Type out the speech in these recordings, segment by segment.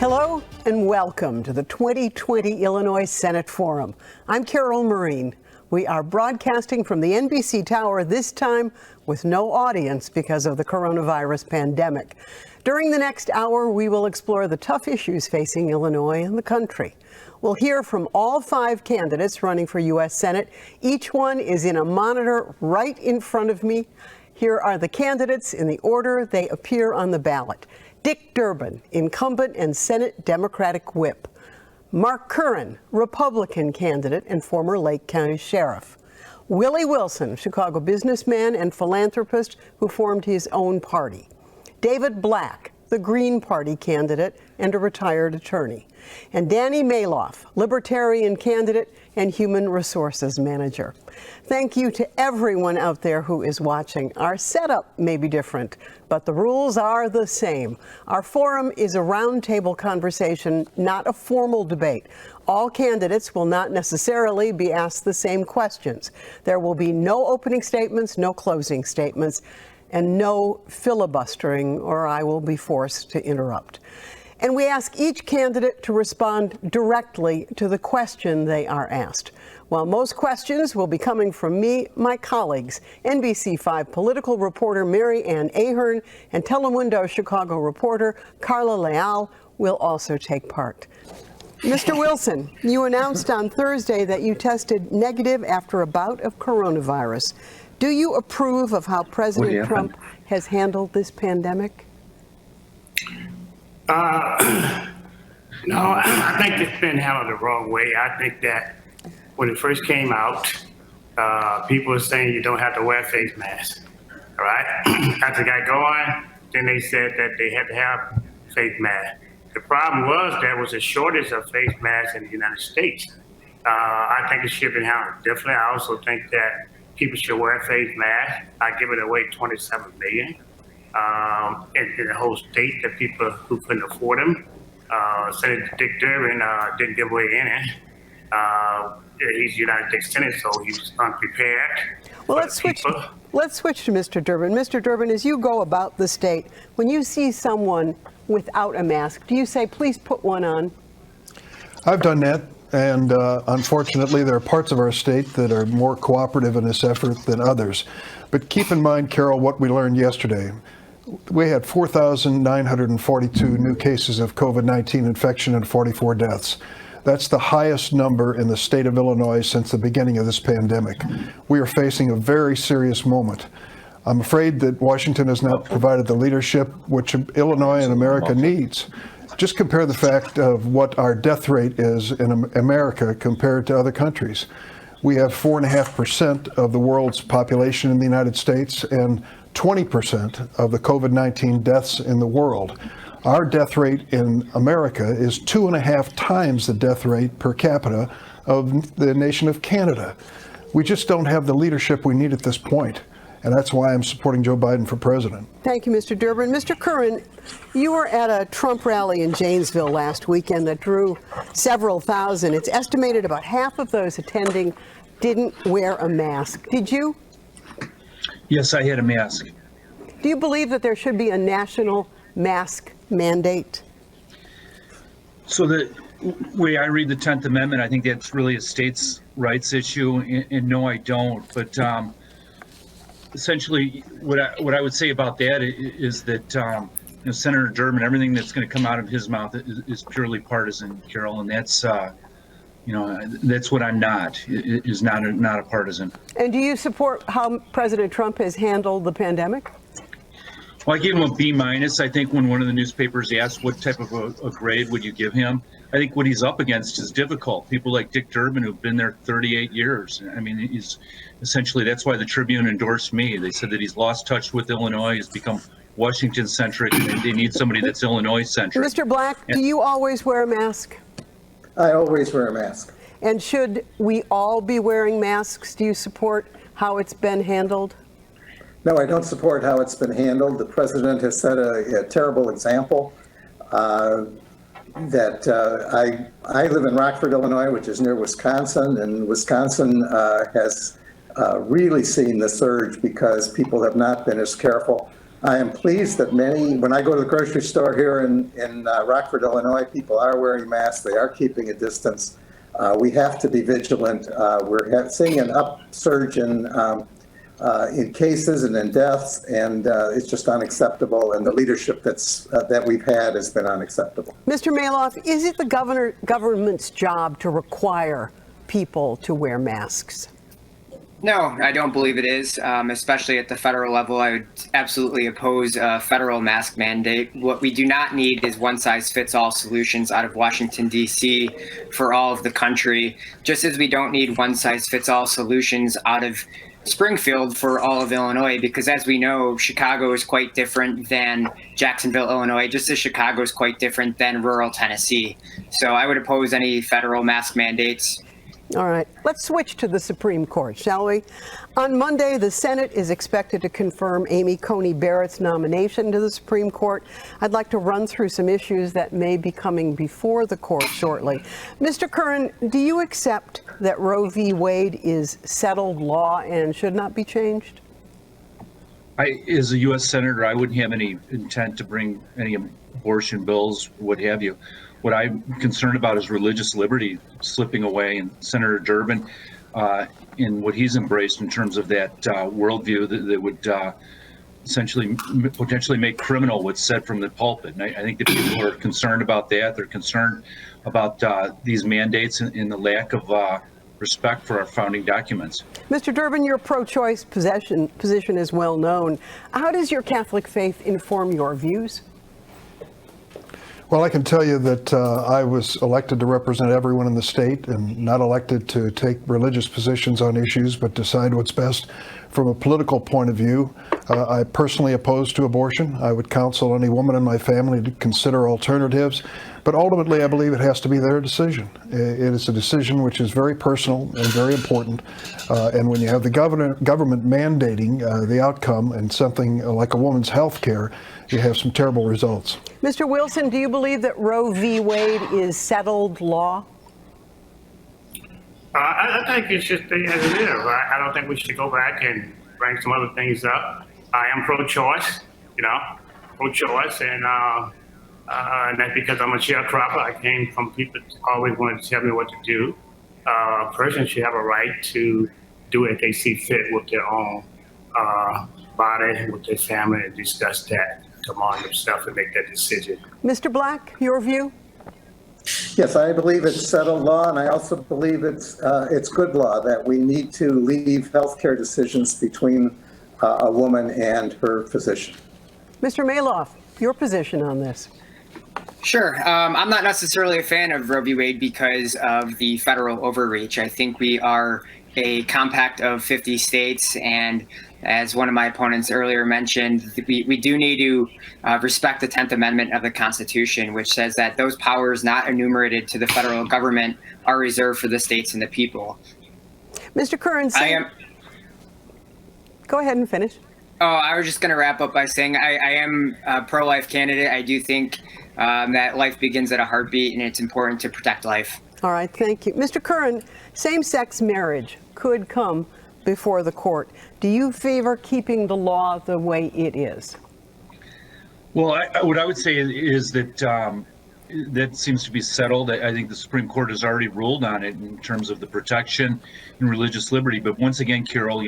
Hello and welcome to the 2020 Illinois Senate Forum. I'm Carol Marin. We are broadcasting from the NBC Tower, this time with no audience because of the coronavirus pandemic. During the next hour, we will explore the tough issues facing Illinois and the country. We'll hear from all 5 candidates running for U.S. Senate. Each one is in a monitor right in front of me. Here are the candidates in the order they appear on the ballot. Dick Durbin, incumbent and Senate Democratic whip. Mark Curran, Republican candidate and former Lake County Sheriff. Willie Wilson, Chicago businessman and philanthropist who formed his own party. David Black, the Green Party candidate and a retired attorney. And Danny Maloff, Libertarian candidate and human resources manager. Thank you to everyone out there who is watching. Our setup may be different, but the rules are the same. Our forum is a roundtable conversation, not a formal debate. All candidates will not necessarily be asked the same questions. There will be no opening statements, no closing statements, and no filibustering, or I will be forced to interrupt. And we ask each candidate to respond directly to the question they are asked. While most questions will be coming from me, my colleagues, NBC5 political reporter Mary Ann Ahern and Telemundo Chicago reporter Carla Leal will also take part. Mr. Wilson, you announced on Thursday that you tested negative after a bout of coronavirus. Do you approve of how President Trump has handled this pandemic? No, I think it's been handled the wrong way. I think that when it first came out, people were saying you don't have to wear a face mask. All right? As it got going, then they said that they had to have face masks. The problem was there was a shortage of face masks in the United States. I think it should have been handled differently. I also think that people should wear face masks. I give it away 27 million. In the whole state, that people who couldn't afford them. Senator Dick Durbin didn't give away any. He's United States Senate, so he's unprepared. Well, let's switch to Mr. Durbin. Mr. Durbin, as you go about the state, when you see someone without a mask, do you say, please put one on? I've done that. And unfortunately, there are parts of our state that are more cooperative in this effort than others. But keep in mind, Carol, what we learned yesterday. We had 4,942 new cases of COVID-19 infection and 44 deaths. That's the highest number in the state of Illinois since the beginning of this pandemic. We are facing a very serious moment. I'm afraid that Washington has not provided the leadership which Illinois and America needs. Just compare the fact of what our death rate is in America compared to other countries. We have 4.5% of the world's population in the United States and 20% of the COVID-19 deaths in the world. Our death rate in America is 2.5 times the death rate per capita of the nation of Canada. We just don't have the leadership we need at this point. And that's why I'm supporting Joe Biden for president. Thank you, Mr. Durbin. Mr. Curran, you were at a Trump rally in Janesville last weekend that drew several thousand. It's estimated about half of those attending didn't wear a mask. Did you? Yes, I had a mask. Do you believe that there should be a national mask mandate? So the way I read the 10th Amendment, I think that's really a states' rights issue, and no, I don't. But essentially, what I would say about that is that Senator Durbin, everything that's going to come out of his mouth is purely partisan, Carol, and that's that's what I'm not. Is not a partisan. And do you support how President Trump has handled the pandemic? Well, I gave him a B-. I think when one of the newspapers asked what type of a grade would you give him, I think what he's up against is difficult. People like Dick Durbin who've been there 38 years. I mean, he's essentially, that's why the Tribune endorsed me. They said that he's lost touch with Illinois. He's become Washington-centric, and they need somebody that's Illinois-centric. Mr. Black, do you always wear a mask? I always wear a mask. And should we all be wearing masks? Do you support how it's been handled? No, I don't support how it's been handled. The president has set a terrible example. I live in Rockford, Illinois, which is near Wisconsin, and Wisconsin has really seen the surge because people have not been as careful I am pleased that when I go to the grocery store here in Rockford, Illinois, people are wearing masks. They are keeping a distance. We have to be vigilant. We're seeing an upsurge in cases and in deaths, and it's just unacceptable. And the leadership that we've had has been unacceptable. Mr. Maloff, is it the government's job to require people to wear masks? No, I don't believe it is, especially at the federal level. I would absolutely oppose a federal mask mandate. What we do not need is one-size-fits-all solutions out of Washington, D.C. for all of the country, just as we don't need one-size-fits-all solutions out of Springfield for all of Illinois, because as we know, Chicago is quite different than Jacksonville, Illinois, just as Chicago is quite different than rural Tennessee. So I would oppose any federal mask mandates. All right, let's switch to the Supreme Court, shall we? On Monday, the Senate is expected to confirm Amy Coney Barrett's nomination to the Supreme Court. I'd like to run through some issues that may be coming before the court shortly. Mr. Curran, do you accept that Roe v. Wade is settled law and should not be changed? As a U.S. Senator, I wouldn't have any intent to bring any abortion bills, what have you. What I'm concerned about is religious liberty slipping away, and Senator Durbin, in what he's embraced in terms of that worldview that would essentially potentially make criminal what's said from the pulpit. And I think that people are concerned about that. They're concerned about these mandates and the lack of respect for our founding documents. Mr. Durbin, your pro-choice position is well known. How does your Catholic faith inform your views? Well, I can tell you that I was elected to represent everyone in the state and not elected to take religious positions on issues, but decide what's best from a political point of view. I personally oppose to abortion. I would counsel any woman in my family to consider alternatives, but ultimately I believe it has to be their decision. It is a decision which is very personal and very important, and when you have the government mandating the outcome and something like a woman's health care, you have some terrible results. Mr. Wilson, do you believe that Roe v. Wade is settled law? I think it should stay as it is. I don't think we should go back and bring some other things up. I am pro-choice, pro-choice, and that's because I'm a sharecropper. I came from people that always wanted to tell me what to do. A person should have a right to do it they see fit with their own body, with their family, and discuss that among themselves and make that decision. Mr. Black, your view? Yes, I believe it's settled law, and I also believe it's good law that we need to leave healthcare decisions between a woman and her physician. Mr. Maloff, your position on this? Sure. I'm not necessarily a fan of Roe v. Wade because of the federal overreach. I think we are a compact of 50 states, and as one of my opponents earlier mentioned, we do need to respect the 10th Amendment of the Constitution, which says that those powers not enumerated to the federal government are reserved for the states and the people. Mr. Curran, go ahead and finish. Oh, I was just going to wrap up by saying I am a pro-life candidate. I do think that life begins at a heartbeat, and it's important to protect life. All right, thank you. Mr. Curran, same-sex marriage could come before the court. Do you favor keeping the law the way it is? Well, what I would say is that that seems to be settled. I think the Supreme Court has already ruled on it in terms of the protection and religious liberty. But once again, Carol,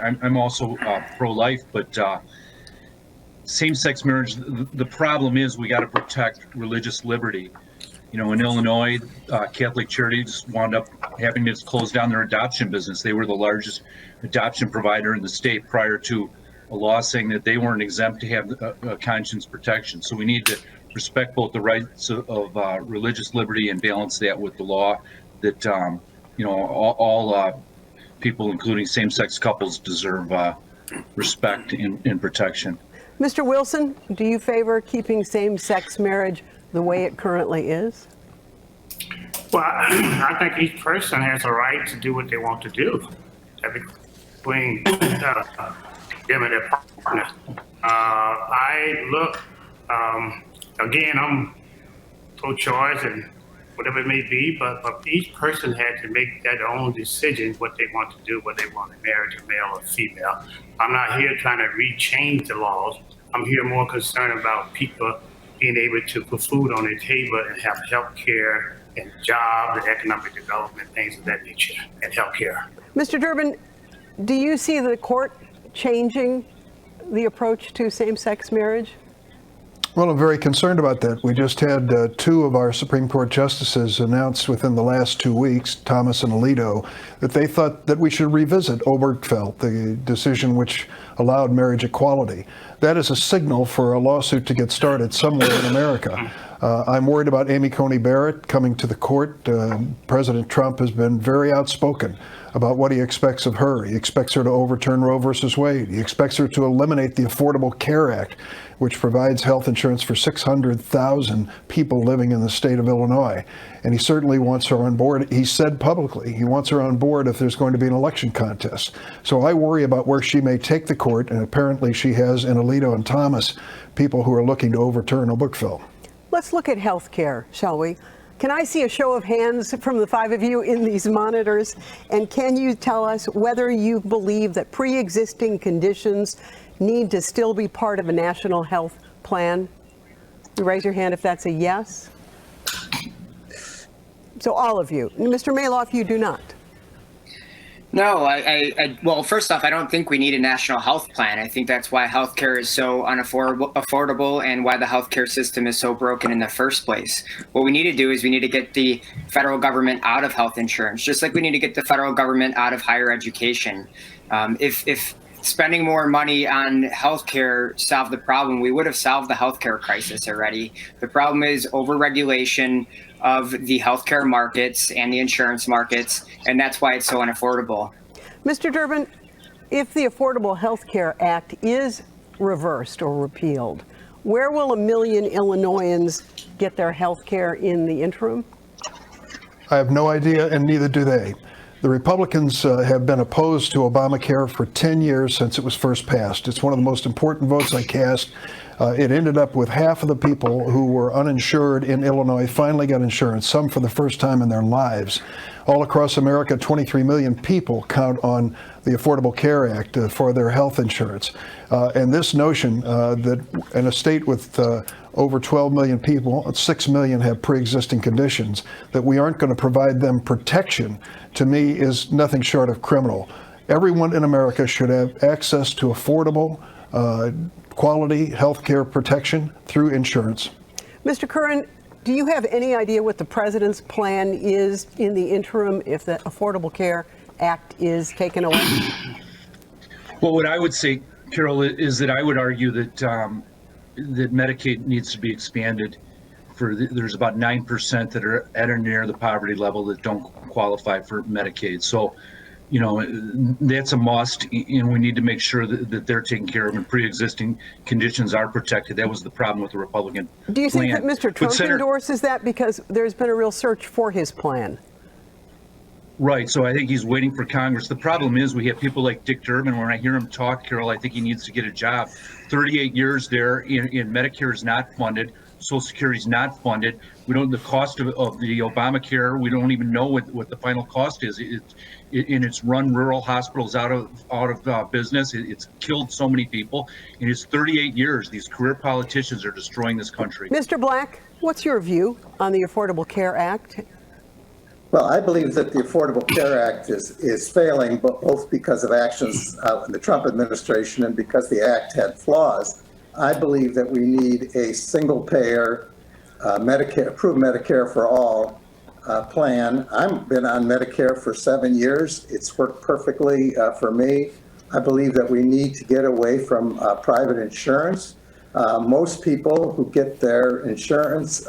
I'm also pro-life, but same-sex marriage, the problem is we got to protect religious liberty. In Illinois, Catholic Charities wound up having to close down their adoption business. They were the largest adoption provider in the state prior to a law saying that they weren't exempt to have a conscience protection. So we need to respect both the rights of religious liberty and balance that with the law that, all people, including same-sex couples, deserve respect and protection. Mr. Wilson, do you favor keeping same-sex marriage the way it currently is? Well, I think each person has a right to do what they want to do between them and their partner. Again, I'm pro-choice and whatever it may be, but each person had to make their own decision what they want to do, whether they want to marry a male or female. I'm not here trying to rechange the laws. I'm here more concerned about people being able to put food on their table and have health care and jobs and economic development, things of that nature, and health care. Mr. Durbin, do you see the court changing the approach to same-sex marriage? Well, I'm very concerned about that. We just had two of our Supreme Court justices announce within the last 2 weeks, Thomas and Alito, that they thought that we should revisit Obergefell, the decision which allowed marriage equality. That is a signal for a lawsuit to get started somewhere in America. I'm worried about Amy Coney Barrett coming to the court. President Trump has been very outspoken about what he expects of her. He expects her to overturn Roe versus Wade. He expects her to eliminate the Affordable Care Act, which provides health insurance for 600,000 people living in the state of Illinois. And he certainly wants her on board. He said publicly he wants her on board if there's going to be an election contest. So I worry about where she may take the court, and apparently she has in Alito and Thomas people who are looking to overturn Obergefell. Let's look at health care, shall we? Can I see a show of hands from the five of you in these monitors? And can you tell us whether you believe that pre-existing conditions need to still be part of a national health plan? You raise your hand if that's a yes. So all of you. Mr. Maloff, you do not. No, well, first off, I don't think we need a national health plan. I think that's why healthcare is so unaffordable and why the healthcare system is so broken in the first place. What we need to do is we need to get the federal government out of health insurance, just like we need to get the federal government out of higher education. If spending more money on healthcare solved the problem, we would have solved the healthcare crisis already. The problem is overregulation of the healthcare markets and the insurance markets, and that's why it's so unaffordable. Mr. Durbin, if the Affordable Health Care Act is reversed or repealed, where will 1 million Illinoisans get their health care in the interim? I have no idea, and neither do they. The Republicans have been opposed to Obamacare for 10 years since it was first passed. It's one of the most important votes I cast. It ended up with half of the people who were uninsured in Illinois finally got insurance, some for the first time in their lives. All across America, 23 million people count on the Affordable Care Act for their health insurance. And this notion that in a state with over 12 million people, 6 million have pre-existing conditions, that we aren't going to provide them protection, to me, is nothing short of criminal. Everyone in America should have access to affordable, quality health care protection through insurance. Mr. Curran, do you have any idea what the president's plan is in the interim if the Affordable Care Act is taken away? Well, what I would say, Carol, is that I would argue that that Medicaid needs to be expanded. There's about 9% that are at or near the poverty level that don't qualify for Medicaid. So, you know, that's a must, and we need to make sure that they're taken care of and pre-existing conditions are protected. That was the problem with the Republican plan. Do you think that Mr. Trump endorses that? Because there's been a real search for his plan. Right. So I think he's waiting for Congress. The problem is we have people like Dick Durbin. When I hear him talk, Carol, I think he needs to get a job. 38 years there in Medicare is not funded. Social Security is not funded. We don't, the cost of the Obamacare, we don't even know what the final cost is. It's run rural hospitals out of business. It's killed so many people. In his 38 years, these career politicians are destroying this country. Mr. Black, what's your view on the Affordable Care Act? Well, I believe that the Affordable Care Act is failing, both because of actions in the Trump administration and because the act had flaws. I believe that we need a single-payer, Medicare, approved Medicare for all plan. I've been on Medicare for 7 years. It's worked perfectly for me. I believe that we need to get away from private insurance. Most people who get their insurance,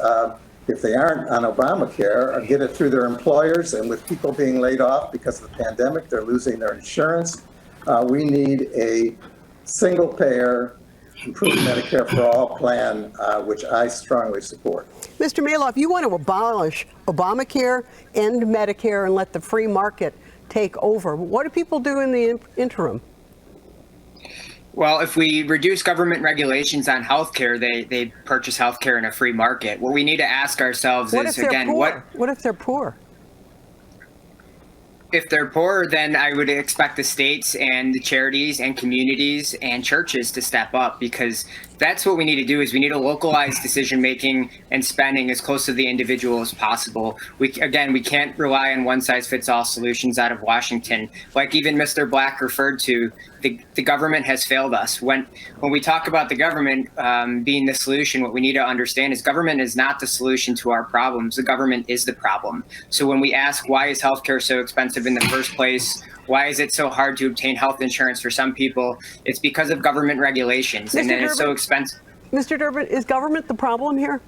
if they aren't on Obamacare, get it through their employers, and with people being laid off because of the pandemic, they're losing their insurance. We need a single-payer, improved Medicare for all plan, which I strongly support. Mr. Maloff, you want to abolish Obamacare, end Medicare, and let the free market take over. What do people do in the interim? Well, if we reduce government regulations on healthcare, they purchase healthcare in a free market. What we need to ask ourselves is, again, what if they're poor? If they're poor, then I would expect the states and the charities and communities and churches to step up, because That's what we need to do. Is we need to localize decision making and spending as close to the individual as possible. We can't rely on one size fits all solutions out of Washington. Like even Mr. Black referred to, the government has failed us. When we talk about the government being the solution, what we need to understand is government is not the solution to our problems. The government is the problem. So when we ask why is healthcare so expensive in the first place, why is it so hard to obtain health insurance for some people? It's because of government regulations, and then it's so expensive. Mr. Durbin, is government the problem here?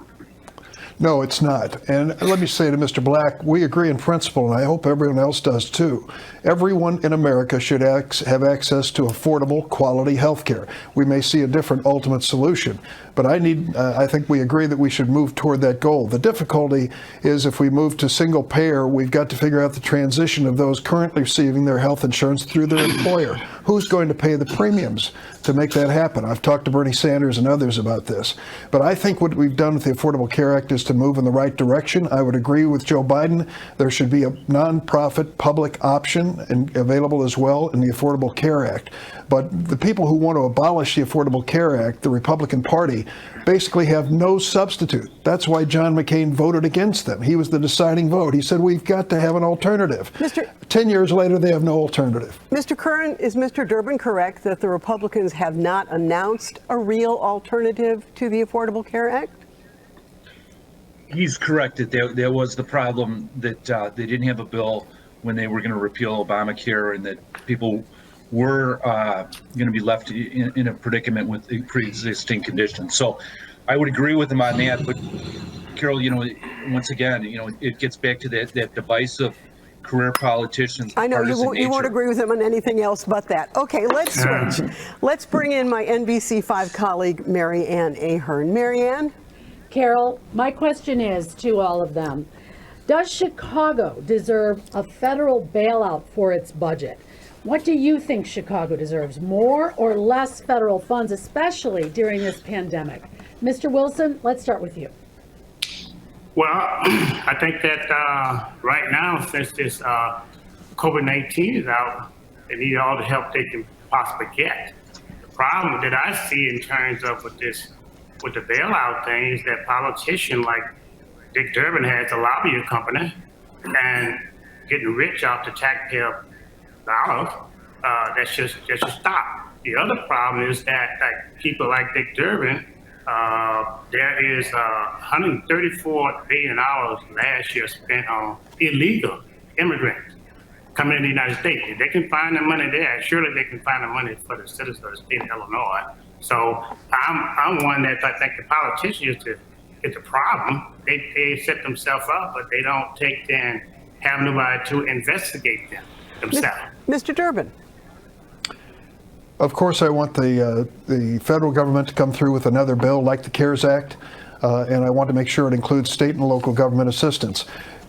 No, it's not. And let me say to Mr. Black, we agree in principle, and I hope everyone else does too. Everyone in America should have access to affordable, quality health care. We may see a different ultimate solution, but I think we agree that we should move toward that goal. The difficulty is if we move to single payer, we've got to figure out the transition of those currently receiving their health insurance through their employer. Who's going to pay the premiums to make that happen? I've talked to Bernie Sanders and others about this. But I think what we've done with the Affordable Care Act is to move in the right direction. I would agree with Joe Biden. There should be a nonprofit public option and available as well in the Affordable Care Act. But the people who want to abolish the Affordable Care Act, the Republican Party, basically have no substitute. That's why John McCain voted against them. He was the deciding vote. He said, we've got to have an alternative. 10 years later, they have no alternative. Mr. Curran, is Mr. Durbin correct that the Republicans have not announced a real alternative to the Affordable Care Act? He's correct that there was the problem that they didn't have a bill when they were going to repeal Obamacare, and that people were going to be left in a predicament with the pre-existing conditions. So I would agree with him on that. But Carol, once again, it gets back to that divisive career politicians. I know you won't agree with him on anything else but that. Okay, let's switch. Let's bring in my NBC5 colleague, Mary Ann Ahern. Mary Ann? Carol, my question is to all of them. Does Chicago deserve a federal bailout for its budget? What do you think Chicago deserves, more or less federal funds, especially during this pandemic? Mr. Wilson, let's start with you. Well, I think that right now, since this COVID-19 is out, they need all the help they can possibly get. The problem that I see in terms of with the bailout thing is that politicians like Dick Durbin has a lobbying company and getting rich off the taxpayer dollars. That should stop. The other problem is that people like Dick Durbin, there is $134 billion last year spent on illegal immigrants coming into the United States. If they can find the money there, surely they can find the money for the citizens of the state of Illinois. So I'm one that I think the politicians is the problem. They set themselves up, but they don't have nobody to investigate them themselves. Mr. Durbin. Of course, I want the federal government to come through with another bill like the CARES Act, and I want to make sure it includes state and local government assistance.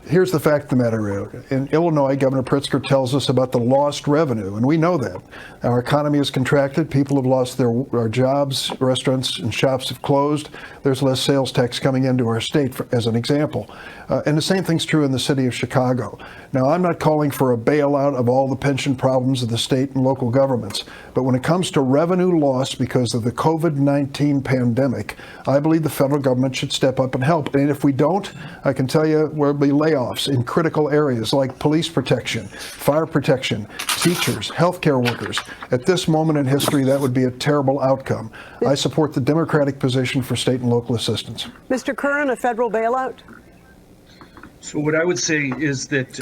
Here's the fact of the matter. In Illinois, Governor Pritzker tells us about the lost revenue, and we know that. Our economy has contracted. People have lost their jobs. Restaurants and shops have closed. There's less sales tax coming into our state, as an example. And the same thing's true in the city of Chicago. Now, I'm not calling for a bailout of all the pension problems of the state and local governments, but when it comes to revenue loss because of the COVID-19 pandemic, I believe the federal government should step up and help. And if we don't, I can tell you there'll be layoffs in critical areas like police protection, fire protection, teachers, healthcare workers. At this moment in history, that would be a terrible outcome. I support the Democratic position for state and local assistance. Mr. Curran, a federal bailout? So what I would say is that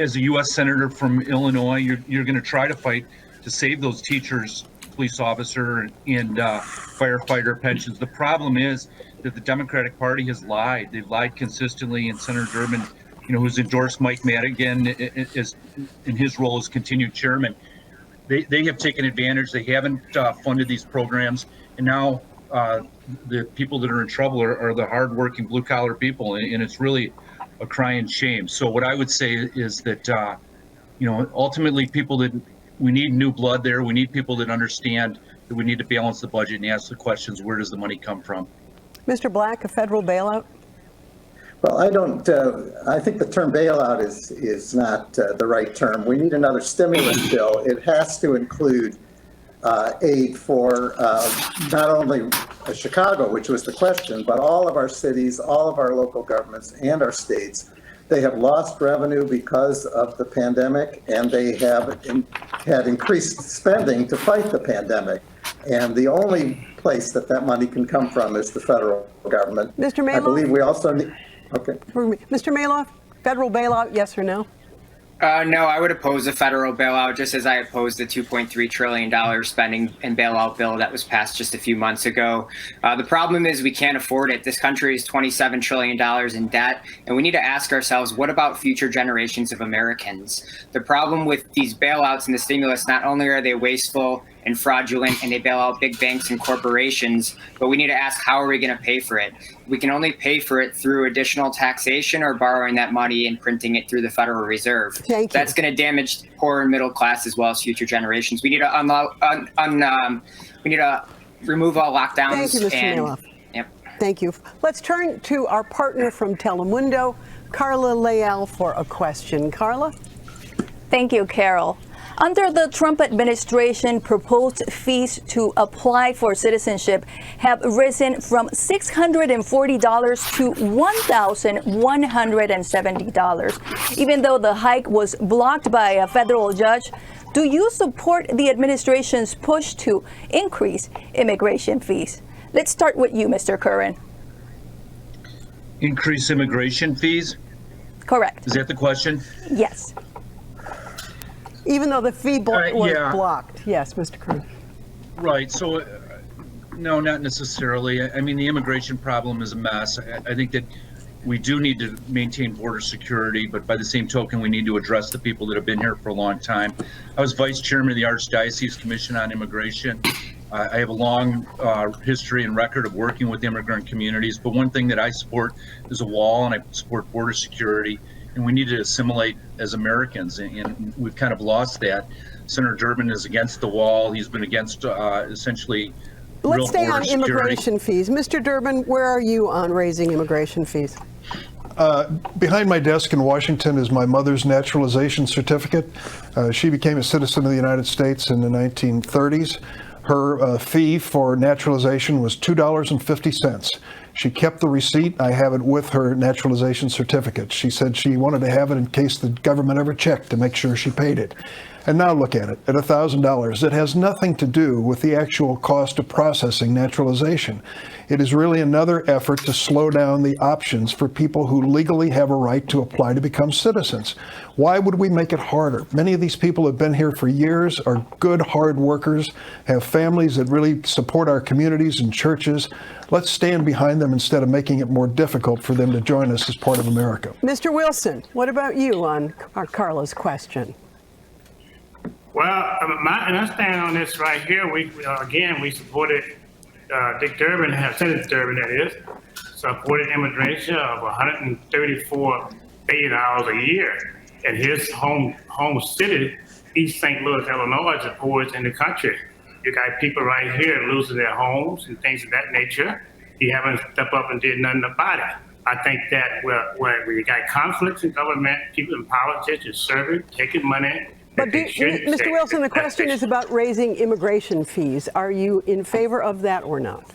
as a U.S. Senator from Illinois, you're going to try to fight to save those teachers, police officer, and firefighter pensions. The problem is that the Democratic Party has lied. They've lied consistently, and Senator Durbin, who's endorsed Mike Madigan in his role as continued chairman, they have taken advantage. They haven't funded these programs, and now the people that are in trouble are the hardworking blue-collar people, and it's really a crying shame. So what I would say is that, ultimately we need new blood there. We need people that understand that we need to balance the budget and ask the questions, where does the money come from? Mr. Black, a federal bailout? Well, I think the term bailout is not the right term. We need another stimulus bill. It has to include aid for not only Chicago, which was the question, but all of our cities, all of our local governments, and our states. They have lost revenue because of the pandemic, and they have had increased spending to fight the pandemic. And the only place that that money can come from is the federal government. Mr. Maloff? I believe we also need, okay. Mr. Maloff, federal bailout, yes or no? No, I would oppose a federal bailout, just as I opposed the $2.3 trillion spending and bailout bill that was passed just a few months ago. The problem is we can't afford it. This country is $27 trillion in debt, and we need to ask ourselves, what about future generations of Americans? The problem with these bailouts and the stimulus, not only are they wasteful and fraudulent and they bail out big banks and corporations, but we need to ask, how are we going to pay for it? We can only pay for it through additional taxation or borrowing that money and printing it through the Federal Reserve. Thank you. That's going to damage poor and middle class as well as future generations. We need to remove all lockdowns. Thank you, Mr. Maloff. Yep. Thank you. Let's turn to our partner from Telemundo, Carla Leal, for a question. Carla? Thank you, Carol. Under the Trump administration, proposed fees to apply for citizenship have risen from $640 to $1,170. Even though the hike was blocked by a federal judge, do you support the administration's push to increase immigration fees? Let's start with you, Mr. Curran. Increase immigration fees? Correct. Is that the question? Yes. Even though the fee was yeah. blocked. Yes, Mr. Curran. Right. So, no, not necessarily. I mean, the immigration problem is a mess. I think that we do need to maintain border security, but by the same token, we need to address the people that have been here for a long time. I was vice chairman of the Archdiocese Commission on Immigration. I have a long history and record of working with immigrant communities, but one thing that I support is a wall, and I support border security. And we need to assimilate as Americans, and we've kind of lost that. Senator Durbin is against the wall. He's been against essentially real Let's stay border on security. immigration fees. Mr. Durbin, where are you on raising immigration fees? Behind my desk in Washington is my mother's naturalization certificate. She became a citizen of the United States in the 1930s. Her fee for naturalization was $2.50. She kept the receipt. I have it with her naturalization certificate. She said she wanted to have it in case the government ever checked to make sure she paid it. And now look at it, at $1,000. It has nothing to do with the actual cost of processing naturalization. It is really another effort to slow down the options for people who legally have a right to apply to become citizens. Why would we make it harder? Many of these people have been here for years, are good, hard workers, have families that really support our communities and churches. Let's stand behind them instead of making it more difficult for them to join us as part of America. Mr. Wilson, what about you on Carla's question? Well, and I stand on this right here. We supported Dick Durbin, Senator Durbin, that is, supported immigration of $134 billion a year. And his home city, East St. Louis, Illinois, is the poorest in the country. You got people right here losing their homes and things of that nature. He haven't stepped up and did nothing about it. I think that where we got conflicts in government, people in politics are serving, taking money. But Mr. Wilson, the question is about raising immigration fees. Are you in favor of that or not?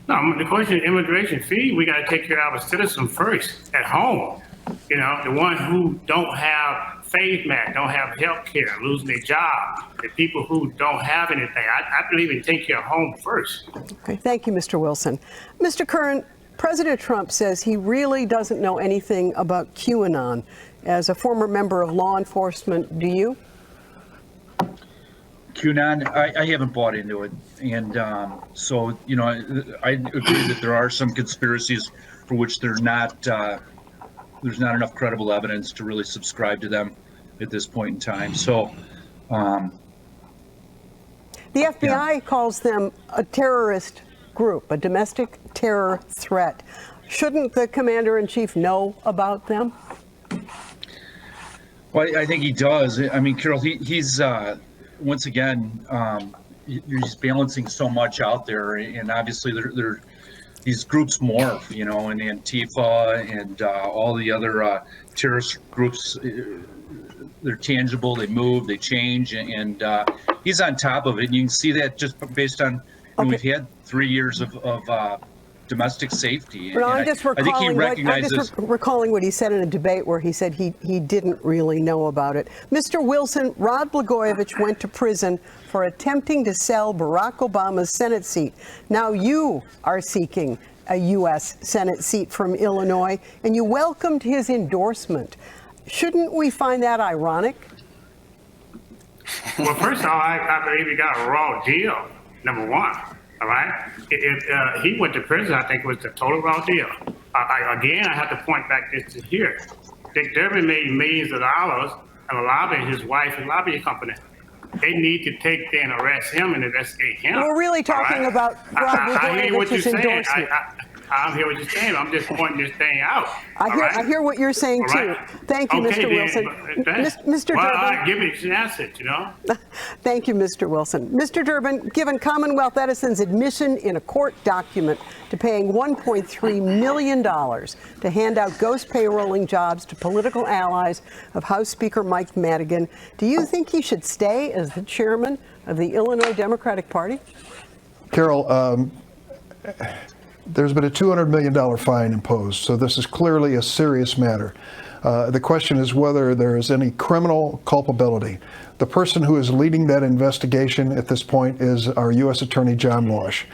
No, the question is immigration fee. We got to take care of our citizens first at home. You know, the ones who don't have face mask, don't have health care, losing their job, the people who don't have anything. I believe in taking care of home first. Okay, thank you, Mr. Wilson. Mr. Curran, President Trump says he really doesn't know anything about QAnon. As a former member of law enforcement, do you? QAnon, I haven't bought into it. And so, you know, I agree that there are some conspiracies for which there's not enough credible evidence to really subscribe to them at this point in time. So, the FBI calls them a terrorist group, a domestic terror threat. Shouldn't the commander-in-chief know about them? Well, I think he does. I mean, Carol, he's once again, he's balancing so much out there, and obviously these groups morph, you know, and Antifa and all the other terrorist groups they're tangible, they move, they change, and he's on top of it. And you can see that just based on, we've had 3 years of domestic safety. But And I'm just I think he recalling recognizes. recalling what he said in a debate where he said he didn't really know about it. Mr. Wilson, Rod Blagojevich went to prison for attempting to sell Barack Obama's Senate seat. Now you are seeking a U.S. Senate seat from Illinois, and you welcomed his endorsement. Shouldn't we find that ironic? Well, first of all, I believe he got a raw deal, number one. All right? If he went to prison, I think it was the total raw deal. Again, I have to point back this to here. Dick Durbin made millions of dollars and lobbying his wife and lobbying company. They need to take and arrest him and investigate him. We're really talking about Rod I hear what you're Blagojevich's saying. endorsement. I hear what you're saying. I'm just pointing this thing out. I hear what you're saying, All too. right? Thank you, Okay, Mr. Wilson. Mr. Well, Durbin. give me an answer, you know? Thank you, Mr. Wilson. Mr. Durbin, given Commonwealth Edison's admission in a court document to paying $1.3 million to hand out ghost payrolling jobs to political allies of House Speaker Mike Madigan, do you think he should stay as the chairman of the Illinois Democratic Party? Carol, there's been a $200 million fine imposed, so this is clearly a serious matter. The question is whether there is any criminal culpability. The person who is leading that investigation at this point is our U.S. Attorney John Walsh.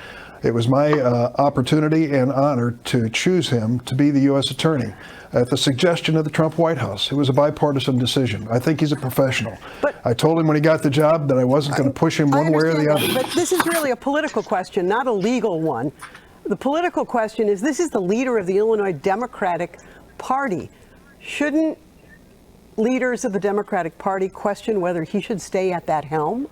It was my opportunity and honor to choose him to be the U.S. Attorney at the suggestion of the Trump White House. It was a bipartisan decision. I think he's a professional. But I told him when he got the job that I wasn't going to push him one way or the other. But this is really a political question, not a legal one. The political question is, this is the leader of the Illinois Democratic Party. Shouldn't leaders of the Democratic Party question whether he should stay at that helm?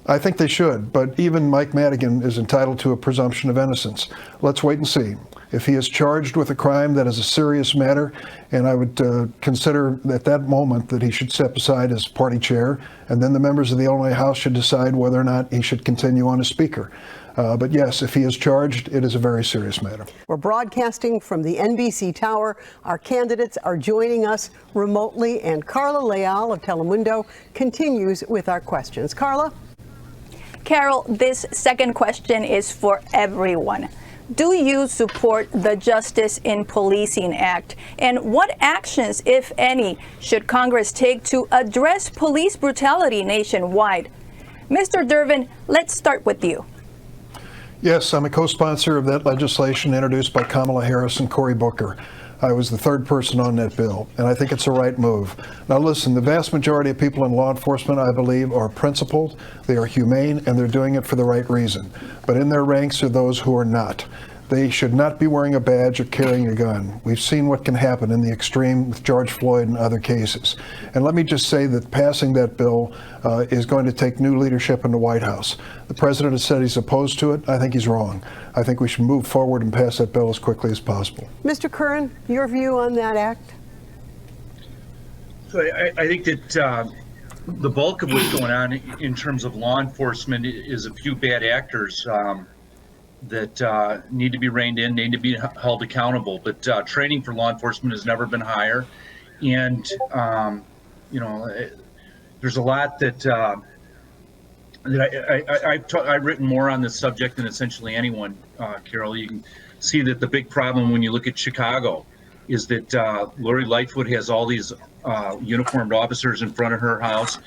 I think they should, but even Mike Madigan is entitled to a presumption of innocence. Let's wait and see. If he is charged with a crime, that is a serious matter, and I would consider at that moment that he should step aside as party chair, and then the members of the Illinois House should decide whether or not he should continue on as Speaker. But yes, if he is charged, it is a very serious matter. We're broadcasting from the NBC Tower. Our candidates are joining us remotely, and Carla Leal of Telemundo continues with our questions. Carla? Carol, this second question is for everyone. Do you support the Justice in Policing Act? And what actions, if any, should Congress take to address police brutality nationwide? Mr. Durbin, let's start with you. Yes, I'm a co-sponsor of that legislation introduced by Kamala Harris and Cory Booker. I was the third person on that bill, and I think it's the right move. Now listen, the vast majority of people in law enforcement, I believe, are principled, they are humane, and they're doing it for the right reason. But in their ranks are those who are not. They should not be wearing a badge or carrying a gun. We've seen what can happen in the extreme with George Floyd and other cases. And let me just say that passing that bill is going to take new leadership in the White House. The president has said he's opposed to it. I think he's wrong. I think we should move forward and pass that bill as quickly as possible. Mr. Curran, your view on that act? So I think that the bulk of what's going on in terms of law enforcement is a few bad actors that need to be reined in, need to be held accountable. But training for law enforcement has never been higher. And, there's a lot that I've written more on this subject than essentially anyone, Carol. You can see that the big problem when you look at Chicago is that Lori Lightfoot has all these uniformed officers in front of her house.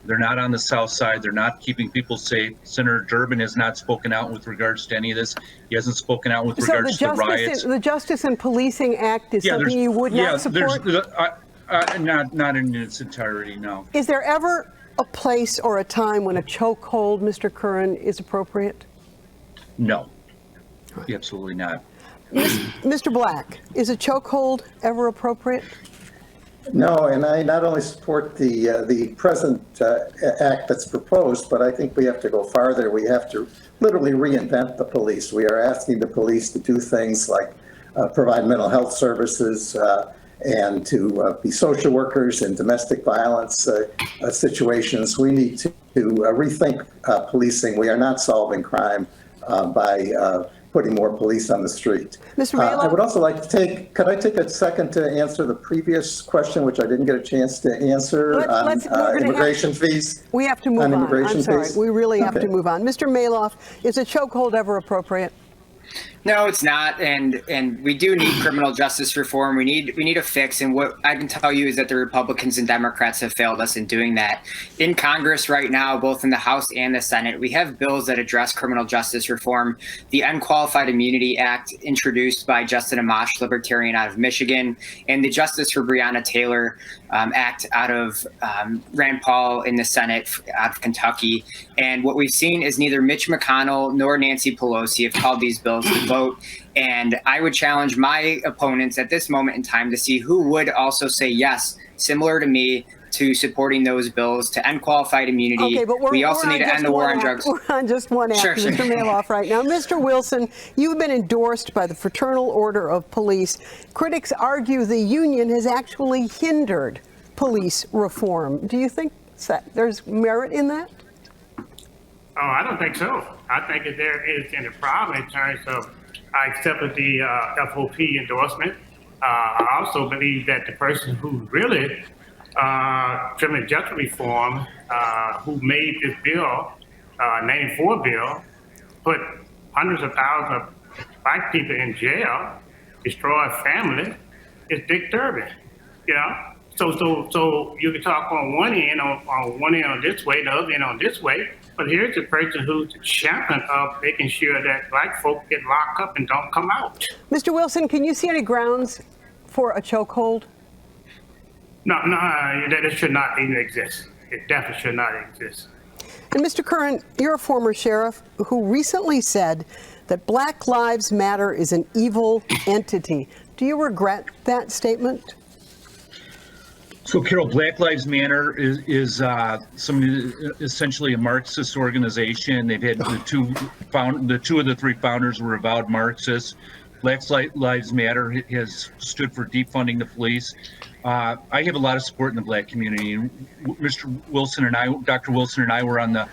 They're not on the south side. They're not keeping people safe. Senator Durbin has not spoken out with regards to any of this. He hasn't spoken out with regards to the riots. The Justice and Policing Act is something you would not support? Not in its entirety, no. Is there ever a place or a time when a chokehold, Mr. Curran, is appropriate? No, absolutely not. Mr. Black, is a chokehold ever appropriate? No, and I not only support the present act that's proposed, but I think we have to go farther. We have to literally reinvent the police. We are asking the police to do things like provide mental health services and to be social workers in domestic violence situations. We need to rethink policing. We are not solving crime by putting more police on the street. Mr. I Maloff? would also like to could I take a second to answer the previous question, which I didn't get a chance to answer we're on gonna immigration fees? We have to move On on. immigration I'm sorry. fees? We really have Okay. to move on. Mr. Maloff, is a chokehold ever appropriate? No, it's not, and we do need criminal justice reform. We need a fix, and what I can tell you is that the Republicans and Democrats have failed us in doing that. In Congress right now, both in the House and the Senate, we have bills that address criminal justice reform. The Unqualified Immunity Act, introduced by Justin Amash, Libertarian out of Michigan, and the Justice for Breonna Taylor Act out of Rand Paul in the Senate out of Kentucky. And what we've seen is neither Mitch McConnell nor Nancy Pelosi have called these bills to vote. And I would challenge my opponents at this moment in time to see who would also say yes, similar to me, to supporting those bills to end qualified immunity. Okay, but we also need to end the war on drugs. We're on just one act, Sure, sure. Mr. Maloff, right now. Mr. Wilson, you've been endorsed by the Fraternal Order of Police. Critics argue the union has actually hindered police reform. Do you think that there's merit in that? Oh, I don't think so. I think that there is any problem in terms of, I accepted the FOP endorsement. I also believe that the person who really criminal justice reform, who made this bill, 94 bill, put hundreds of thousands of black people in jail, destroy families, is Dick Durbin. You know, so you can talk on one end on this way, the other end on this way. But here's the person who's the champion of making sure that black folk get locked up and don't come out. Mr. Wilson, can you see any grounds for a chokehold? No, that should not even exist. It definitely should not exist. And Mr. Curran, you're a former sheriff who recently said that Black Lives Matter is an evil entity. Do you regret that statement? So, Carol, Black Lives Matter is essentially a Marxist organization. They've had the two of the three founders were avowed Marxists. Black Lives Matter has stood for defunding the police. I have a lot of support in the black community. And Mr. Wilson and I, Dr. Wilson and I, were on the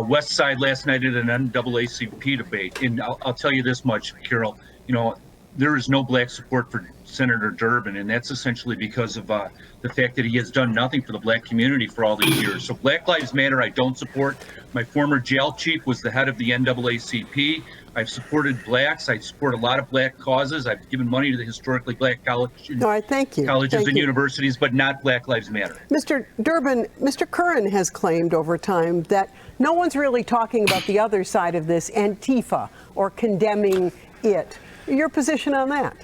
West Side last night at an NAACP debate. And I'll tell you this much, Carol. You know, there is no black support for Senator Durbin, and that's essentially because of the fact that he has done nothing for the black community for all these years. So Black Lives Matter, I don't support. My former jail chief was the head of the NAACP. I've supported blacks. I support a lot of black causes. I've given money to the historically black colleges All right, thank you. colleges Thank and you. universities, but not Black Lives Matter. Mr. Durbin, Mr. Curran has claimed over time that no one's really talking about the other side of this, Antifa, or condemning it. Your position on that?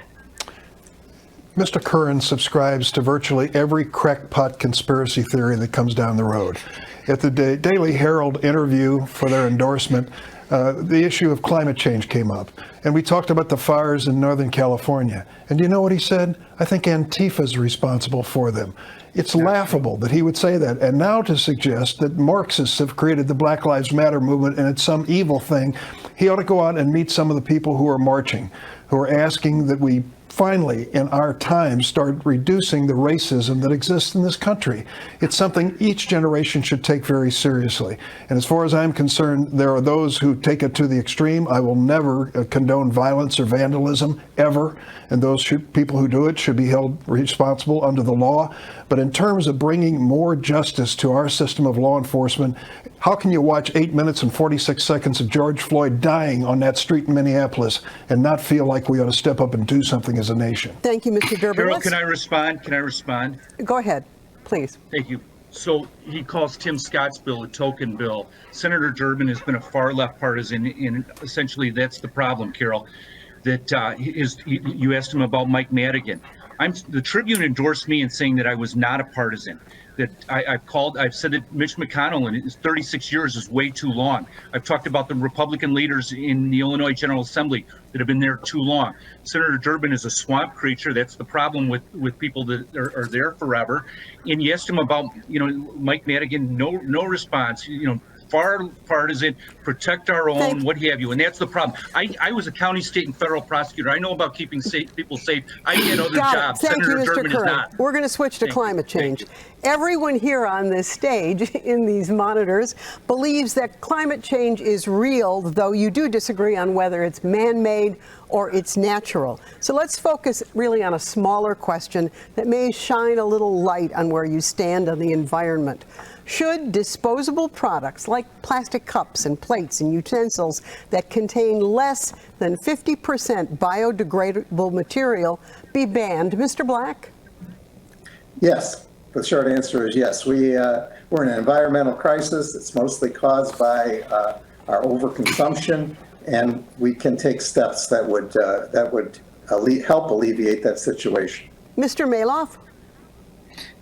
Mr. Curran subscribes to virtually every crackpot conspiracy theory that comes down the road. At the Daily Herald interview for their endorsement, the issue of climate change came up, and we talked about the fires in Northern California. And you know what he said? I think Antifa is responsible for them. It's laughable that he would say that. And now to suggest that Marxists have created the Black Lives Matter movement and it's some evil thing, he ought to go out and meet some of the people who are marching, who are asking that we finally, in our time, start reducing the racism that exists in this country. It's something each generation should take very seriously. And as far as I'm concerned, there are those who take it to the extreme. I will never condone violence or vandalism, ever. And those people who do it should be held responsible under the law. But in terms of bringing more justice to our system of law enforcement, how can you watch 8 minutes and 46 seconds of George Floyd dying on that street in Minneapolis and not feel like we ought to step up and do something as a nation? Thank you, Mr. Durbin. Carol, Let's- can I respond? Go ahead, please. Thank you. So he calls Tim Scott's bill a token bill. Senator Durbin has been a far left partisan, and essentially that's the problem, Carol. That you asked him about Mike Madigan. The Tribune endorsed me in saying that I was not a partisan. That I've said that Mitch McConnell in his 36 years is way too long. I've talked about the Republican leaders in the Illinois General Assembly that have been there too long. Senator Durbin is a swamp creature. That's the problem with people that are there forever. And you asked him about, Mike Madigan, no response. far partisan, protect our own, Thank- what have you. And that's the problem. I was a county, state, and federal prosecutor. I know about keeping people safe. I had other Got it. jobs. Thank Senator you, Mr. Durbin is Curran. not. We're going to switch to Thank you. climate Thank change. you. Everyone here on this stage in these monitors believes that climate change is real, though you do disagree on whether it's man-made or it's natural. So let's focus really on a smaller question that may shine a little light on where you stand on the environment. Should disposable products like plastic cups and plates and utensils that contain less than 50% biodegradable material be banned? Mr. Black? Yes, the short answer is yes. We're in an environmental crisis. It's mostly caused by our overconsumption, and we can take steps that would help alleviate that situation. Mr. Maloff?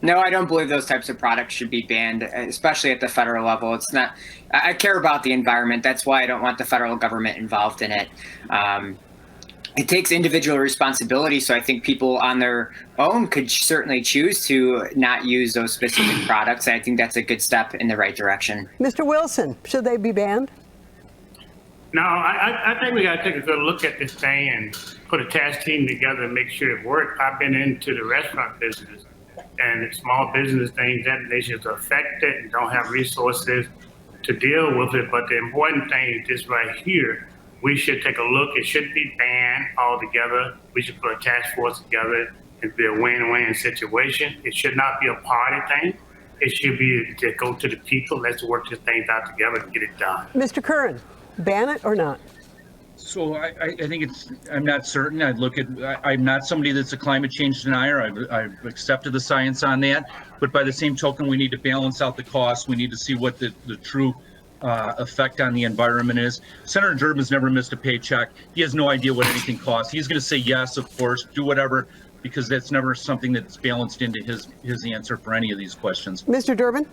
No, I don't believe those types of products should be banned, especially at the federal level. It's not. I care about the environment. That's why I don't want the federal government involved in it. It takes individual responsibility, so I think people on their own could certainly choose to not use those specific products. I think that's a good step in the right direction. Mr. Wilson, should they be banned? No, I think we got to take a good look at this thing and put a task team together and make sure it works. I've been into the restaurant business, and the small business things that nations are affected and don't have resources to deal with it. But the important thing is this right here. We should take a look. It should be banned altogether. We should put a task force together and be a win-win situation. It should not be a party thing. It should be to go to the people. Let's work these things out together and get it done. Mr. Curran, ban it or not? So I think I'm not certain. I'm not somebody that's a climate change denier. I've accepted the science on that. But by the same token, we need to balance out the costs. We need to see what the true effect on the environment is. Senator Durbin's never missed a paycheck. He has no idea what anything costs. He's going to say yes, of course, do whatever, because that's never something that's balanced into his answer for any of these questions. Mr. Durbin?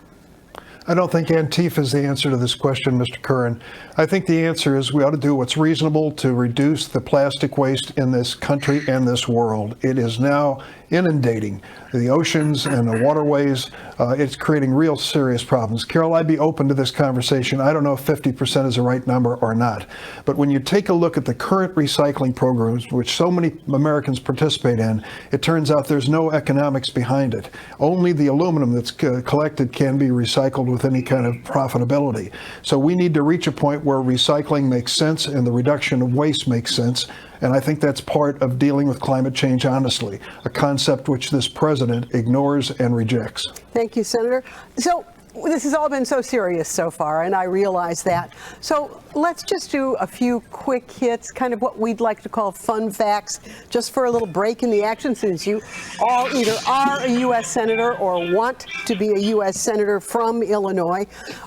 I don't think Antifa is the answer to this question, Mr. Curran. I think the answer is we ought to do what's reasonable to reduce the plastic waste in this country and this world. It is now inundating the oceans and the waterways. It's creating real serious problems. Carol, I'd be open to this conversation. I don't know if 50% is the right number or not. But when you take a look at the current recycling programs, which so many Americans participate in, it turns out there's no economics behind it. Only the aluminum that's collected can be recycled with any kind of profitability. So we need to reach a point where recycling makes sense and the reduction of waste makes sense. And I think that's part of dealing with climate change honestly, a concept which this president ignores and rejects. Thank you, Senator. So this has all been so serious so far, and I realize that. So let's just do a few quick hits, kind of what we'd like to call fun facts, just for a little break in the action, since you all either are a U.S. Senator or want to be a U.S. Senator from Illinois.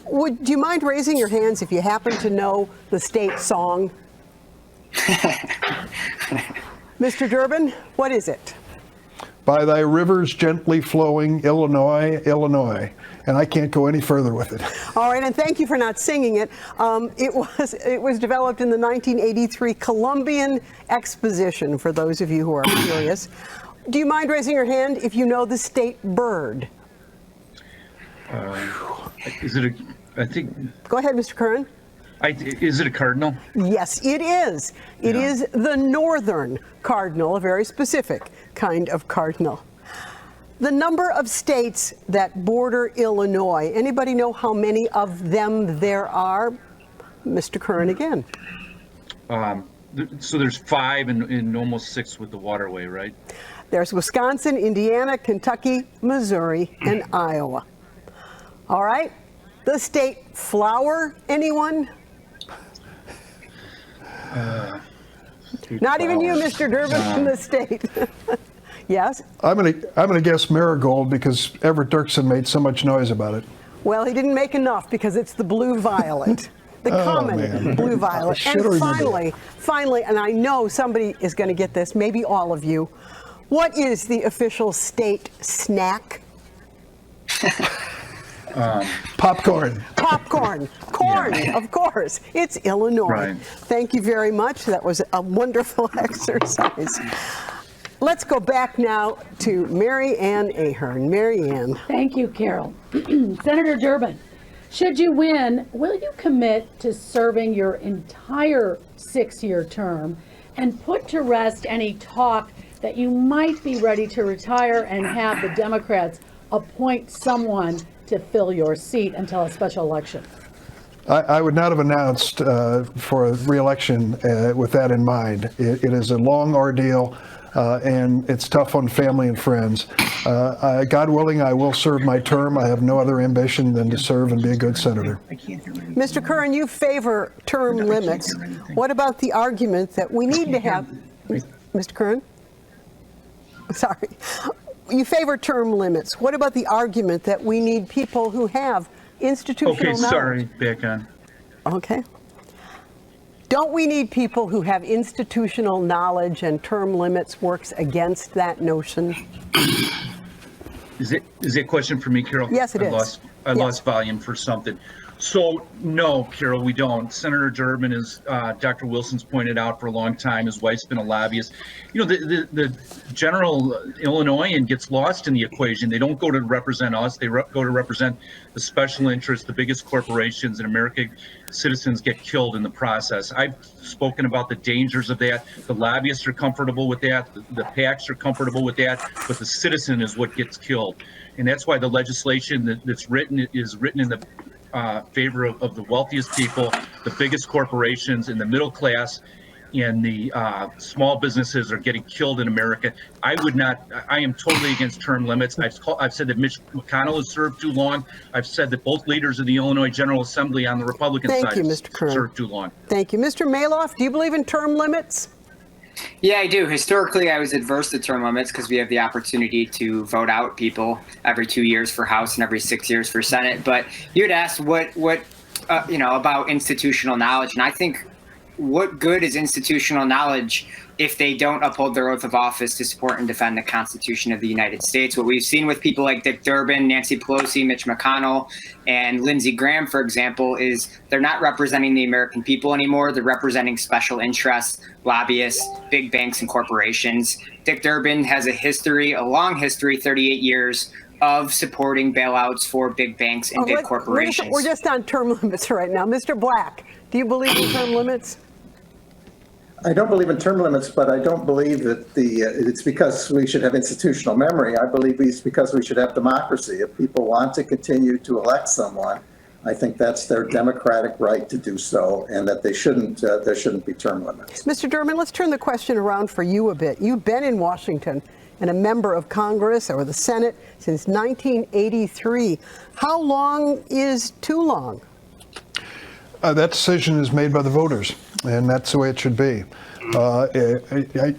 Do you mind raising your hands if you happen to know the state song? Mr. Durbin, what is it? By thy rivers gently flowing, Illinois, Illinois. And I can't go any further with it. All right, and thank you for not singing it. It was developed in the 1983 Columbian Exposition, for those of you who are curious. Do you mind raising your hand if you know the state bird? Is it I think, Go ahead, Mr. Curran. is it a cardinal? Yes, it is. It is the northern cardinal, a very specific kind of cardinal. The number of states that border Illinois, anybody know how many of them there are? Mr. Curran again. So there's 5 and almost 6 with the waterway, right? There's Wisconsin, Indiana, Kentucky, Missouri, and Iowa. All right. The state flower, anyone? Not even you, Mr. Durbin, from the state. Yes? I'm gonna guess marigold because Everett Dirksen made so much noise about it. Well, he didn't make enough because it's the blue violet. The common man. blue violet. Should And remember finally, and I know somebody is going to get this, maybe all of you. What is the official state snack? Popcorn. Popcorn. Corn, of course. It's Illinois. Right. Thank you very much. That was a wonderful exercise. Let's go back now to Mary Ann Ahern. Mary Ann. Thank you, Carol. Senator Durbin, Should you win, will you commit to serving your entire 6-year term and put to rest any talk that you might be ready to retire and have the Democrats appoint someone to fill your seat until a special election? I would not have announced for a re-election with that in mind. It is a long ordeal, and it's tough on family and friends. God willing, I will serve my term. I have no other ambition than to serve and be a good senator. Mr. Curran, you favor term limits. What about the argument that we need to have, Mr. Curran? Sorry. You favor term limits. What about the argument that we need people who have institutional Okay, knowledge? sorry, back on. Okay. Don't we need people who have institutional knowledge, and term limits works against that notion? Is that a question for me, Carol? Yes, it is. I lost volume for something. So, no, Carol, we don't. Senator Durbin, as Dr. Wilson's pointed out for a long time, his wife's been a lobbyist. You know, the general Illinoisan gets lost in the equation. They don't go to represent us. They go to represent the special interests, the biggest corporations in America. Citizens get killed in the process. I've spoken about the dangers of that. The lobbyists are comfortable with that. The PACs are comfortable with that. But the citizen is what gets killed. And that's why the legislation that's written is written in the favor of the wealthiest people, the biggest corporations, and the middle class, and the small businesses are getting killed in America. I am totally against term limits. I've said that Mitch McConnell has served too long. I've said that both leaders of the Illinois General Assembly on the Republican side have served too long. Thank you. Mr. Maloff, do you believe in term limits? Yeah, I do. Historically, I was adverse to term limits because we have the opportunity to vote out people every 2 years for House and every 6 years for Senate. But you had asked what about institutional knowledge, and I think what good is institutional knowledge if they don't uphold their oath of office to support and defend the Constitution of the United States? What we've seen with people like Dick Durbin, Nancy Pelosi, Mitch McConnell, and Lindsey Graham, for example, is they're not representing the American people anymore. They're representing special interests, lobbyists, big banks, and corporations. Dick Durbin has a long history, 38 years, of supporting bailouts for big banks and big corporations. We're just on term limits right now. Mr. Black, do you believe in term limits? I don't believe in term limits, but I don't believe that it's because we should have institutional memory. I believe it's because we should have democracy. If people want to continue to elect someone, I think that's their democratic right to do so, and that there shouldn't be term limits. Mr. Durbin, let's turn the question around for you a bit. You've been in Washington and a member of Congress or the Senate since 1983. How long is too long? That decision is made by the voters, and that's the way it should be.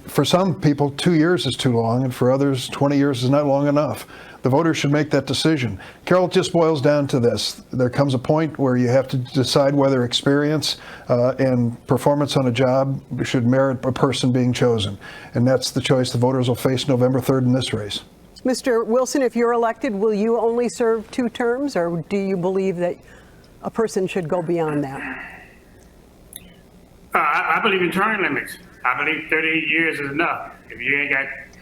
For some people, 2 years is too long, and for others, 20 years is not long enough. The voters should make that decision. Carol, it just boils down to this. There comes a point where you have to decide whether experience and performance on a job should merit a person being chosen. And that's the choice the voters will face November 3rd in this race. Mr. Wilson, if you're elected, will you only serve 2 terms, or do you believe that a person should go beyond that? I believe in term limits. I believe 38 years is enough. If you ain't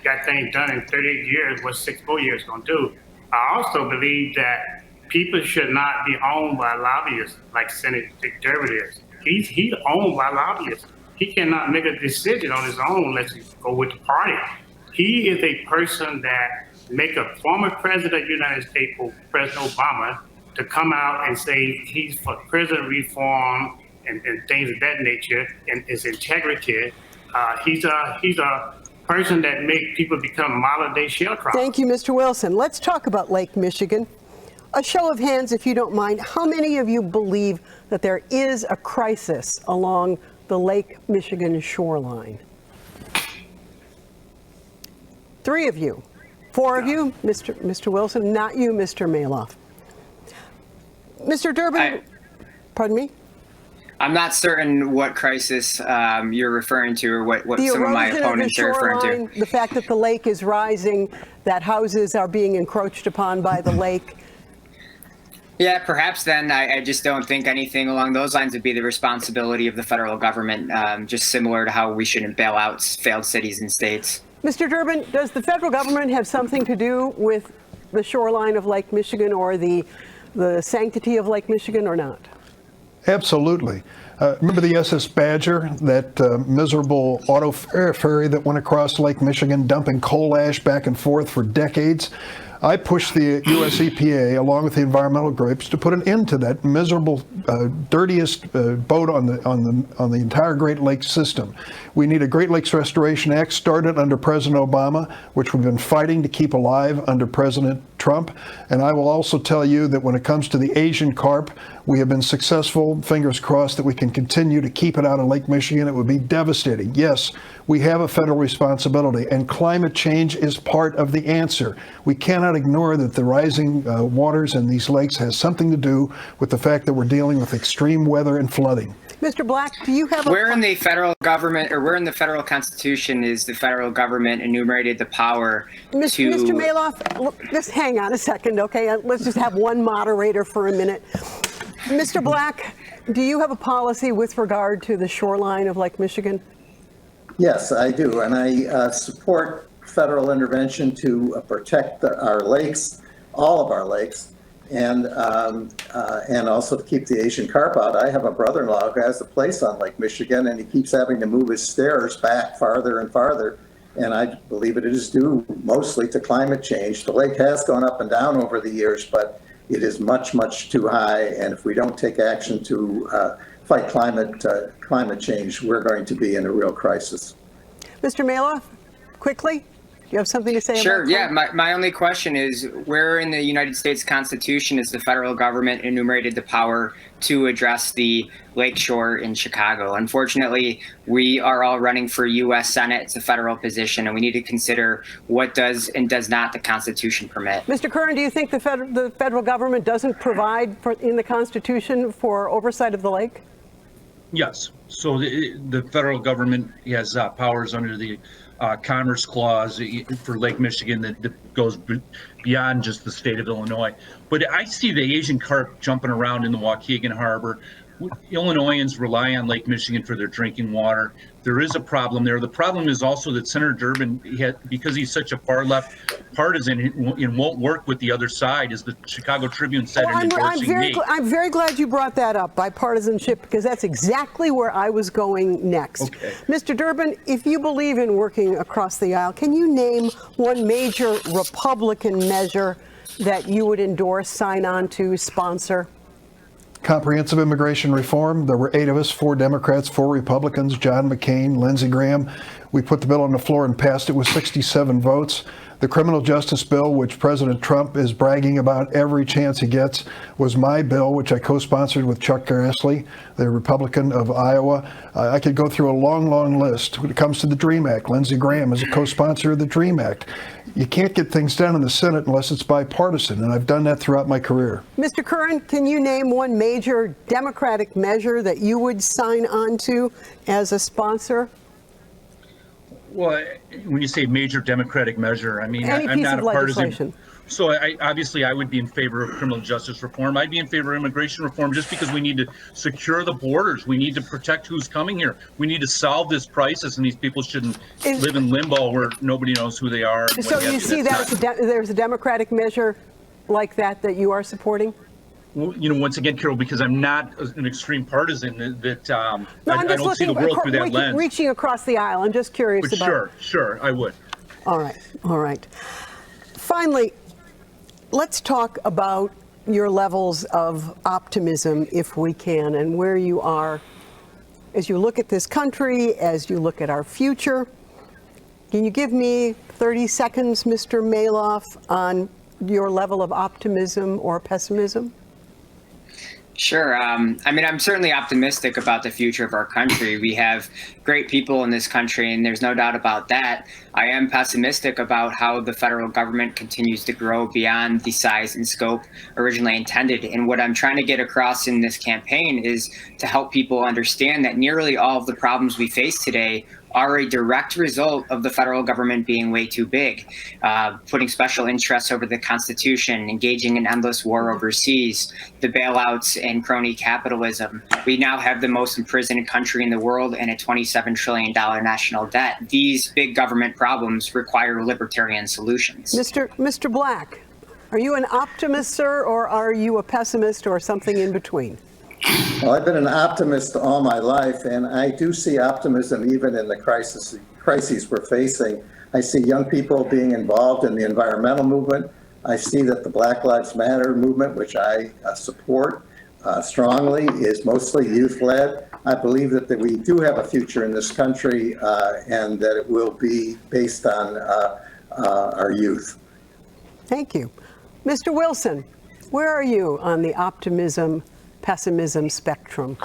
got things done in 38 years, what's 6 more years going to do? I also believe that people should not be owned by lobbyists like Senator Dick Durbin is. He's owned by lobbyists. He cannot make a decision on his own unless he go with the party. He is a person that make a former president of the United States, President Obama, to come out and say he's for prison reform and things of that nature, and his integrity. He's a person that makes people become modern-day sharecroppers. Thank you, Mr. Wilson. Let's talk about Lake Michigan. A show of hands, if you don't mind. How many of you believe that there is a crisis along the Lake Michigan shoreline? 3 of you. 4 of you, Mr. Wilson. Not you, Mr. Maloff. Mr. Durbin, pardon me? I'm not certain what crisis you're referring to, or what some of my opponents are referring to. The fact that the lake is rising, that houses are being encroached upon by the lake. Yeah, perhaps then. I just don't think anything along those lines would be the responsibility of the federal government, just similar to how we shouldn't bail out failed cities and states. Mr. Durbin, does the federal government have something to do with the shoreline of Lake Michigan or the the sanctity of Lake Michigan or not? Absolutely. Remember the SS Badger, that miserable auto ferry that went across Lake Michigan, dumping coal ash back and forth for decades? I pushed the U.S. EPA, along with the environmental groups, to put an end to that miserable, dirtiest boat on the entire Great Lakes system. We need a Great Lakes Restoration Act started under President Obama, which we've been fighting to keep alive under President Trump. And I will also tell you that when it comes to the Asian carp, we have been successful, fingers crossed, that we can continue to keep it out of Lake Michigan. It would be devastating. Yes, we have a federal responsibility, and climate change is part of the answer. We cannot ignore that the rising waters in these lakes has something to do with the fact that we're dealing with extreme weather and flooding. Mr. Black, do you have a... Where in the federal government, or where in the federal constitution is the federal government enumerated the power to... Mr. Maloff, just hang on a second, okay? Let's just have one moderator for a minute. Mr. Black, do you have a policy with regard to the shoreline of Lake Michigan? Yes, I do, and I support federal intervention to protect our lakes, all of our lakes, and also to keep the Asian carp out. I have a brother-in-law who has a place on Lake Michigan, and he keeps having to move his stairs back farther and farther, and I believe it is due mostly to climate change. The lake has gone up and down over the years, but it is much, much too high, and if we don't take action to fight climate change, we're going to be in a real crisis. Mr. Maloff, quickly, do you have something to say about that? Sure, yeah. My only question is, where in the United States Constitution is the federal government enumerated the power to address the lakeshore in Chicago? Unfortunately, we are all running for U.S. Senate. It's a federal position, and we need to consider what does and does not the Constitution permit. Mr. Curran, do you think the federal government doesn't provide in the Constitution for oversight of the lake? Yes. So the federal government has powers under the Commerce Clause for Lake Michigan that goes beyond just the state of Illinois. But I see the Asian carp jumping around in the Waukegan Harbor. Illinoisans rely on Lake Michigan for their drinking water. There is a problem there. The problem is also that Senator Durbin, because he's such a far left partisan and won't work with the other side, as the Chicago Tribune said in endorsing me. I'm very glad you brought that up, bipartisanship, because that's exactly where I was going next. Okay. Mr. Durbin, if you believe in working across the aisle, can you name one major Republican measure that you would endorse, sign on to, sponsor? Comprehensive immigration reform. There were 8 of us, 4 Democrats, 4 Republicans, John McCain, Lindsey Graham. We put the bill on the floor and passed it with 67 votes. The criminal justice bill, which President Trump is bragging about every chance he gets, was my bill, which I co-sponsored with Chuck Grassley, the Republican of Iowa. I could go through a long, long list. When it comes to the DREAM Act, Lindsey Graham is a co-sponsor of the DREAM Act. You can't get things done in the Senate unless it's bipartisan, and I've done that throughout my career. Mr. Curran, can you name one major Democratic measure that you would sign on to as a sponsor? Well, when you say major Democratic measure, I mean, Any I'm piece not of a partisan. legislation. So obviously I would be in favor of criminal justice reform. I'd be in favor of immigration reform just because we need to secure the borders. We need to protect who's coming here. We need to solve this crisis, and these people shouldn't live in limbo where nobody knows who they are. So you see that there's a Democratic measure like that you are supporting? You know, once again, Carol, because I'm not an extreme partisan, No, I don't see the world through that lens. Reaching across the aisle, I'm just curious But about. sure, I would. All right. Finally, let's talk about your levels of optimism, if we can, and where you are as you look at this country, as you look at our future. Can you give me 30 seconds, Mr. Maloff, on your level of optimism or pessimism? Sure. I mean, I'm certainly optimistic about the future of our country. We have great people in this country, and there's no doubt about that. I am pessimistic about how the federal government continues to grow beyond the size and scope originally intended. And what I'm trying to get across in this campaign is to help people understand that nearly all of the problems we face today are a direct result of the federal government being way too big, putting special interests over the Constitution, engaging in endless war overseas, the bailouts and crony capitalism. We now have the most imprisoned country in the world and a $27 trillion national debt. These big government problems require libertarian solutions. Mr. Black, Are you an optimist, sir, or are you a pessimist or something in between? Well, I've been an optimist all my life, and I do see optimism even in the crises we're facing. I see young people being involved in the environmental movement. I see that the Black Lives Matter movement, which I support strongly, is mostly youth-led. I believe that we do have a future in this country and that it will be based on our youth. Thank you. Mr. Wilson, where are you on the optimism, pessimism spectrum?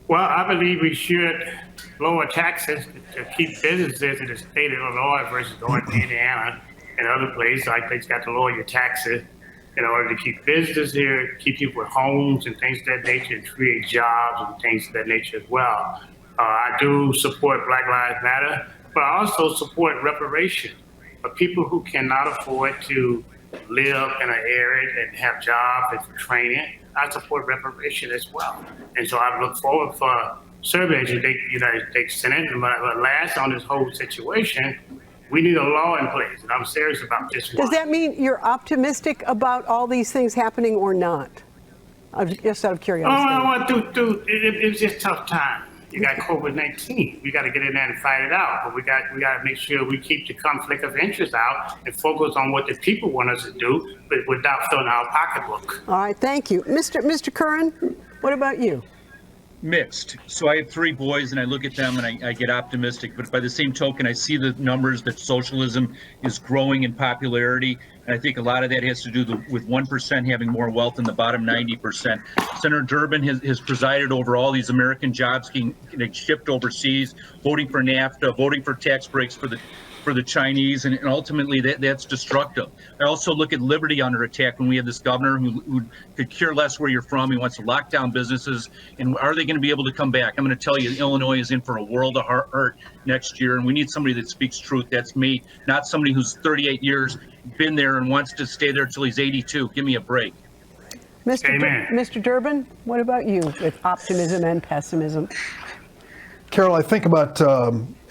Well, I believe we should lower taxes to keep businesses in the state of Illinois versus going to Indiana and other places. I think you got to lower your taxes in order to keep business here, keep people with homes and things of that nature, and create jobs and things of that nature as well. I do support Black Lives Matter, but I also support reparation for people who cannot afford to live in an area and have jobs and for training. I support reparation as well. And so I look forward for surveys in the United States Senate. But last on this whole situation, we need a law in place, and I'm serious about this one. Does that mean you're optimistic about all these things happening or not? Just out of curiosity. It's just tough time. You got COVID-19. We got to get in there and fight it out. But we got to make sure we keep the conflict of interest out and focus on what the people want us to do, but without filling our pocketbook. All right, thank you. Mr. Curran, what about you? Mixed. So I have 3 boys, and I look at them and I get optimistic. But by the same token, I see the numbers that socialism is growing in popularity. And I think a lot of that has to do with 1% having more wealth than the bottom 90%. Senator Durbin has presided over all these American jobs getting shipped overseas, voting for NAFTA, voting for tax breaks for the Chinese, and ultimately that's destructive. I also look at liberty under attack when we have this governor who could care less where you're from. He wants to lock down businesses, and are they going to be able to come back? I'm going to tell you, Illinois is in for a world of hurt next year, and we need somebody that speaks truth. That's me, not somebody who's 38 years been there and wants to stay there till he's 82. Give me a break. Mr. Durbin, what about you with optimism and pessimism? Carol, I think about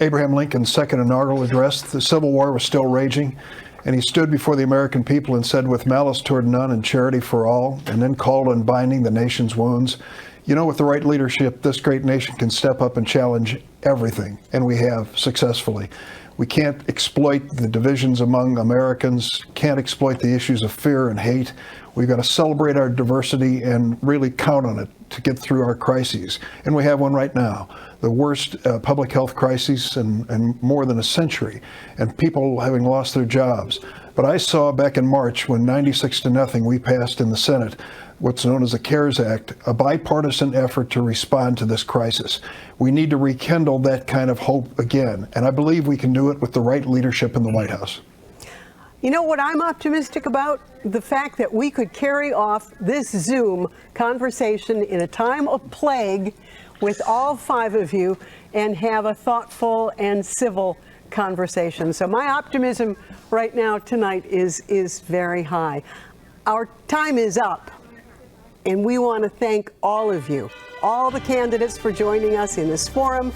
Abraham Lincoln's second inaugural address. The Civil War was still raging, and he stood before the American people and said, "With malice toward none and charity for all," and then called on binding the nation's wounds. You know, with the right leadership, this great nation can step up and challenge everything, and we have successfully. We can't exploit the divisions among Americans, can't exploit the issues of fear and hate. We've got to celebrate our diversity and really count on it to get through our crises. And we have one right now, the worst public health crisis in more than a century, and people having lost their jobs. But I saw back in March when 96-0 we passed in the Senate what's known as the CARES Act, a bipartisan effort to respond to this crisis. We need to rekindle that kind of hope again, and I believe we can do it with the right leadership in the White House. You know what I'm optimistic about? The fact that we could carry off this Zoom conversation in a time of plague with all 5 of you and have a thoughtful and civil conversation. So my optimism right now tonight is very high. Our time is up, and we want to thank all of you, all the candidates for joining us in this forum.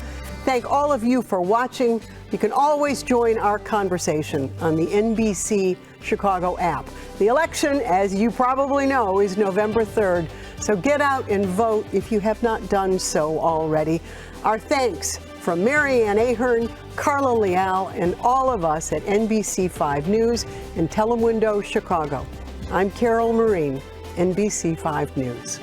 Thank all of you for watching. You can always join our conversation on the NBC Chicago app. The election, as you probably know, is November 3rd, so get out and vote if you have not done so already. Our thanks from Marianne Ahern, Carla Leal, and all of us at NBC5 News and Telemundo Chicago. I'm Carol Marin, NBC5 News.